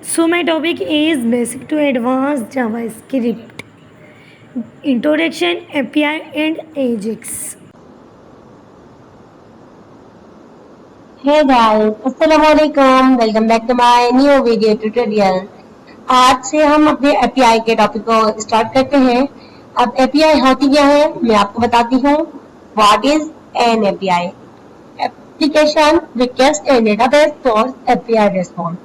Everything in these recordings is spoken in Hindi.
So my topic is basic to advanced JavaScript, introduction, API and Ajax. Hey guys, अस्सलामुअलैकुम, welcome back to my new video tutorial. आज से हम अपने एपीआई के टॉपिक को स्टार्ट करते हैं। अब एपीआई होती क्या है मैं आपको बताती हूँ। What is an API? Application request and database for API response.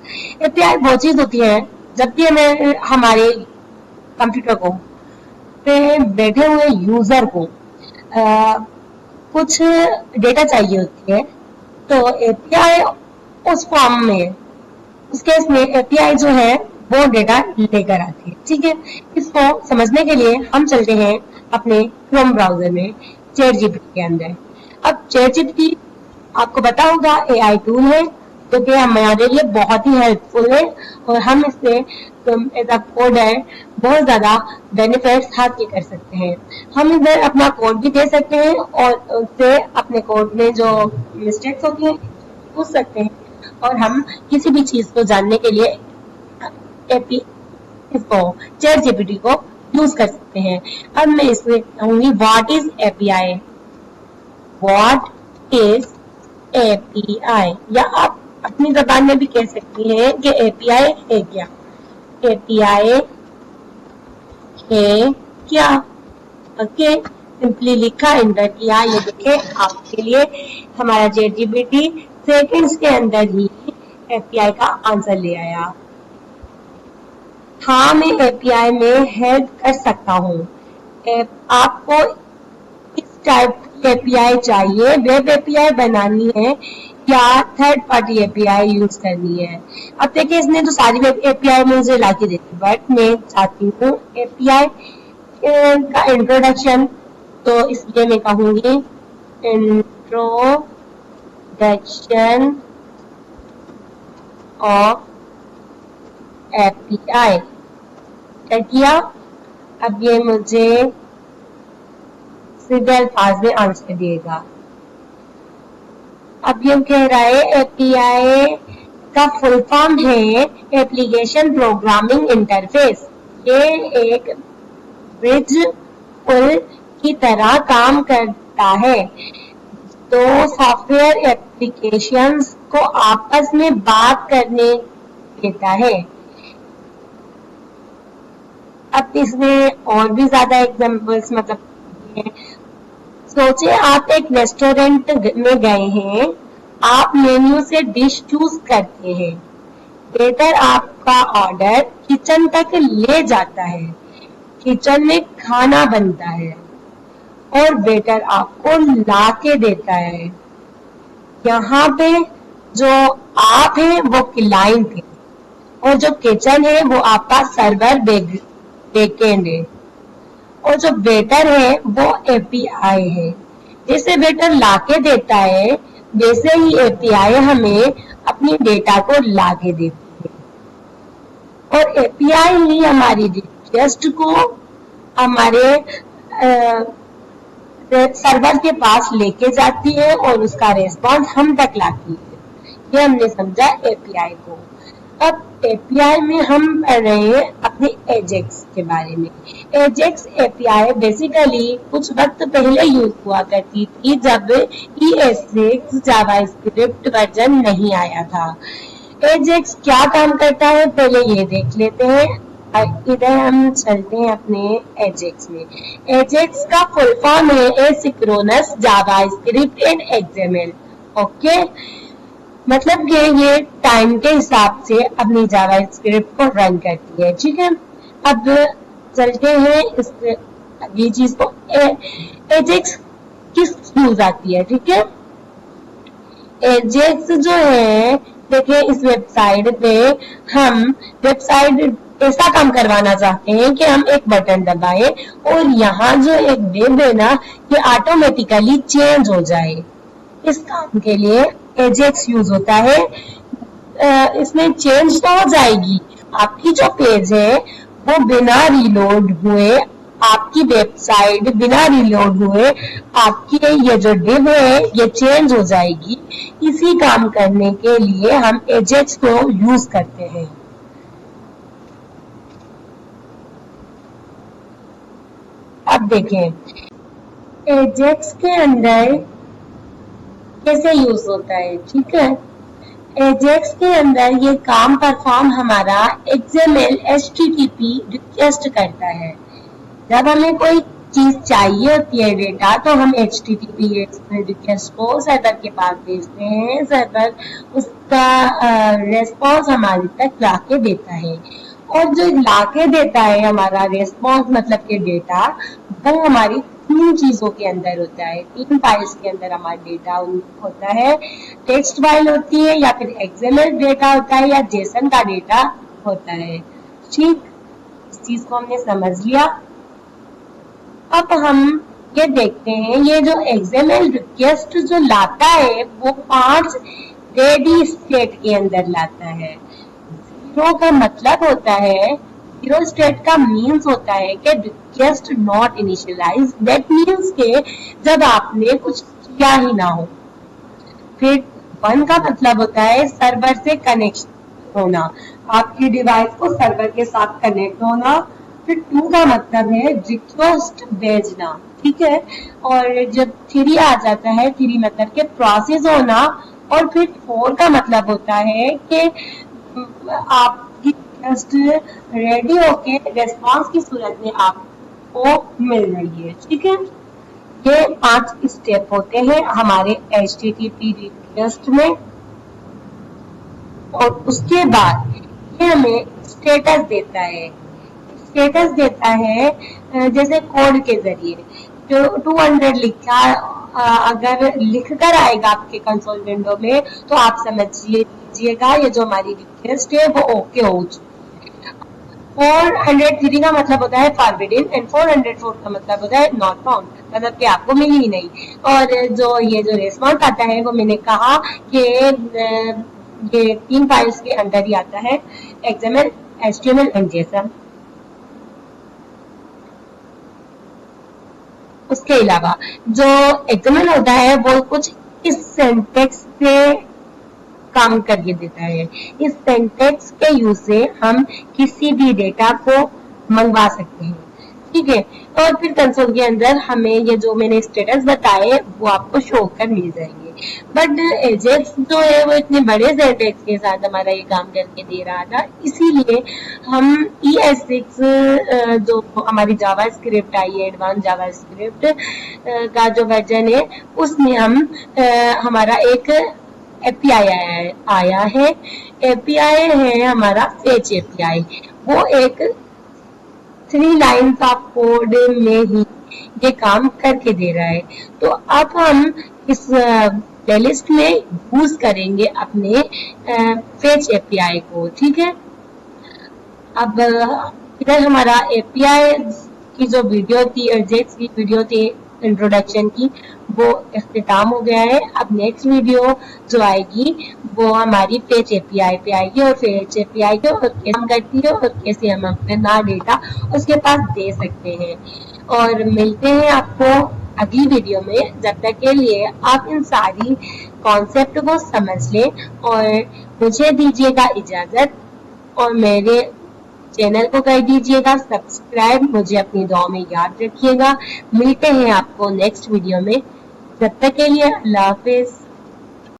API वो चीज होती है जब भी हमें हमारे कंप्यूटर को पे बैठे हुए यूजर को कुछ डेटा चाहिए होती है, तो एपीआई उस फॉर्म में, उस केस में एपीआई जो है वो डेटा लेकर आती है। ठीक है, इसको समझने के लिए हम चलते हैं अपने क्रोम ब्राउजर में चैट जीपीटी के अंदर। अब चैट जीपीटी आपको पता होगा एआई टूल है जो कि हमारे लिए बहुत ही हेल्पफुल है और हम इससे एज अ कोडर बहुत ज्यादा बेनिफिट्स हासिल कर सकते हैं। हम इधर अपना कोड भी दे सकते हैं और उससे अपने कोड में जो मिस्टेक्स होती हैं पूछ सकते हैं और हम किसी भी चीज को जानने के लिए इसको चैट जीपीटी को यूज कर सकते हैं। अब मैं इसमें कहूंगी what is API. What is API, या आप अपनी जबान में भी कह सकती हैं कि एपीआई है क्या। एपीआई है क्या, ओके, सिंपली लिखा, एंटर किया। ये देखे आपके लिए हमारा चैट जीपीटी सेकंड्स के अंदर ही एपीआई का आंसर ले आया। हाँ, मैं एपीआई में हेल्प कर सकता हूँ। आपको इस टाइप की एपीआई चाहिए, वेब एपीआई बनानी है या थर्ड पार्टी एपीआई यूज करनी है। अब देखिए इसने तो सारी वेब एपीआई मुझे ला के देती, बट मैं चाहती हूँ एपीआई का इंट्रोडक्शन, तो इसलिए मैं कहूंगी इंट्रोडक्शन ऑफ एपीआई। क्या किया? अब ये मुझे सीधे अल्फाज में आंसर देगा। अब ये कह रहा है एपीआई का फुल फॉर्म है एप्लीकेशन प्रोग्रामिंग इंटरफेस। ये एक ब्रिज पुल की तरह काम करता है, तो सॉफ्टवेयर एप्लीकेशंस को आपस में बात करने देता है। अब इसमें और भी ज्यादा एग्जांपल्स मतलब सोचे आप एक रेस्टोरेंट में गए हैं, आप मेन्यू से डिश चूज करते हैं, वेटर आपका ऑर्डर किचन तक ले जाता है, किचन में खाना बनता है और वेटर आपको ला के देता है। यहाँ पे जो आप हैं वो क्लाइंट है और जो किचन है वो आपका सर्वर बैकएंड है और जो वेटर है वो एपीआई है। जैसे वेटर लाके देता है वैसे ही एपीआई हमें अपनी डेटा को लाके देती है और एपीआई ही हमारी रिक्वेस्ट को हमारे सर्वर के पास लेके जाती है और उसका रेस्पॉन्स हम तक लाती है। ये हमने समझा एपीआई को। अब एपीआई में हम पढ़ रहे हैं अपने एजेक्स के बारे में। एजेक्स एपीआई बेसिकली कुछ वक्त पहले यूज हुआ करती थी जब ES6 जावास्क्रिप्ट वर्जन नहीं आया था। एजेक्स क्या काम करता है पहले ये देख लेते हैं। इधर हम चलते हैं अपने एजेक्स में। एजेक्स का फुल फॉर्म है asynchronous JavaScript and XML. Okay, मतलब कि ये टाइम के हिसाब से अपनी जावास्क्रिप्ट को रन करती है। ठीक है, अब चलते हैं इस ये चीज को एजेक्स किस यूज आती है। ठीक है, एजेक्स जो है देखिए इस वेबसाइट पे हम वेबसाइट ऐसा काम करवाना चाहते हैं कि हम एक बटन दबाएं और यहाँ जो एक वेब है ना ये ऑटोमेटिकली चेंज हो जाए। इस काम के लिए एजेक्स यूज होता है। इसमें चेंज तो हो जाएगी, आपकी जो पेज है वो बिना रिलोड हुए, आपकी वेबसाइट बिना रिलोड हुए आपकी ये जो डिव है ये चेंज हो जाएगी। इसी काम करने के लिए हम एजेक्स को यूज करते हैं। अब देखें एजेक्स के अंदर कैसे यूज होता है, ठीक है। एजेक्स के अंदर ये काम परफॉर्म हमारा XML HTTP रिक्वेस्ट करता है। जब हमें कोई चीज चाहिए होती है डेटा, तो हम HTTP रिक्वेस्ट को सर्वर के पास भेजते हैं, सर्वर उसका रेस्पॉन्स हमारे तक लाके देता है। और जो लाके देता है हमारा रेस्पॉन्स मतलब के डेटा, वो हमारी 3 चीजों के अंदर होता है, 3 फाइल्स के अंदर हमारा डेटा होता है। टेक्स्ट फाइल होती है, या फिर XML डेटा होता है, या JSON का डेटा होता है। ठीक, इस चीज को हमने समझ लिया। अब हम ये देखते हैं, ये जो XML रिक्वेस्ट जो लाता है वो 5 रेडी स्टेट के अंदर लाता है। 0 का मतलब होता है, 0 स्टेट का मीन्स होता है कि request not initialise, that means के जब आपने कुछ किया ही ना हो। फिर 1 का मतलब होता है सर्वर से कनेक्ट होना, आपकी डिवाइस को सर्वर के साथ कनेक्ट होना। फिर 2 का मतलब है रिक्वेस्ट भेजना, ठीक है। और जब 3 आ जाता है, 3 मतलब के प्रोसेस होना। और फिर 4 का मतलब होता है कि आपकी रिक्वेस्ट रेडी होके रेस्पॉन्स की सूरत में आपको मिल रही है, ठीक है। ये 5 स्टेप होते हैं हमारे HTTP रिक्वेस्ट में। और उसके बाद ये हमें स्टेटस देता है। स्टेटस देता है जैसे कोड के जरिए, जो 200 लिखा अगर लिखकर आएगा आपके कंसोल विंडो में, तो आप समझ लीजिएगा ये जो हमारी रिक्वेस्ट है वो ओके हो चुकी है। 403 का मतलब होता है फॉरबिडन, एंड 404 का मतलब होता है नॉट फाउंड, मतलब कि आपको मिली ही नहीं। और जो ये जो रेस्पॉन्स आता है वो मैंने कहा कि ये 3 फाइल्स के अंदर ही आता है, XML, HTML एंड JSON। उसके अलावा जो XML होता है वो कुछ इस सिंटैक्स से काम करके देता है। इस सिंटैक्स के यूज से हम किसी भी डेटा को मंगवा सकते हैं, ठीक है। और फिर कंसोल के अंदर हमें ये जो मैंने स्टेटस बताए वो आपको शो कर मिल जाएंगे। बट एजेक्स जो है वो इतने बड़े सिंटैक्स के साथ हमारा ये काम करके दे रहा था, इसीलिए हम ES6 जो हमारी जावा स्क्रिप्ट आई है, एडवांस जावा स्क्रिप्ट का जो वर्जन है, उसमें हम हमारा एक API आया है। API है हमारा फेच API। वो एक 3 लाइन्स ऑफ कोड में ही ये काम करके दे रहा है। तो अब हम इस प्लेलिस्ट में यूज करेंगे अपने फेच API को, ठीक है। अब इधर हमारा API की जो वीडियो थी, एजेक्स की वीडियो थी इंट्रोडक्शन की, वो इख्तिताम हो गया है। अब नेक्स्ट वीडियो जो आएगी वो हमारी फेच API पे आएगी, और फेच API को कैसे काम करती है और कैसे हम अपना डेटा उसके पास दे सकते हैं। और मिलते हैं आपको अगली वीडियो में। जब तक के लिए आप इन सारी कॉन्सेप्ट को समझ लें और मुझे दीजिएगा इजाजत, और मेरे चैनल को कर दीजिएगा सब्सक्राइब। मुझे अपनी दुआ में याद रखिएगा। मिलते हैं आपको नेक्स्ट वीडियो में। जब तक के लिए अल्लाह हाफिज।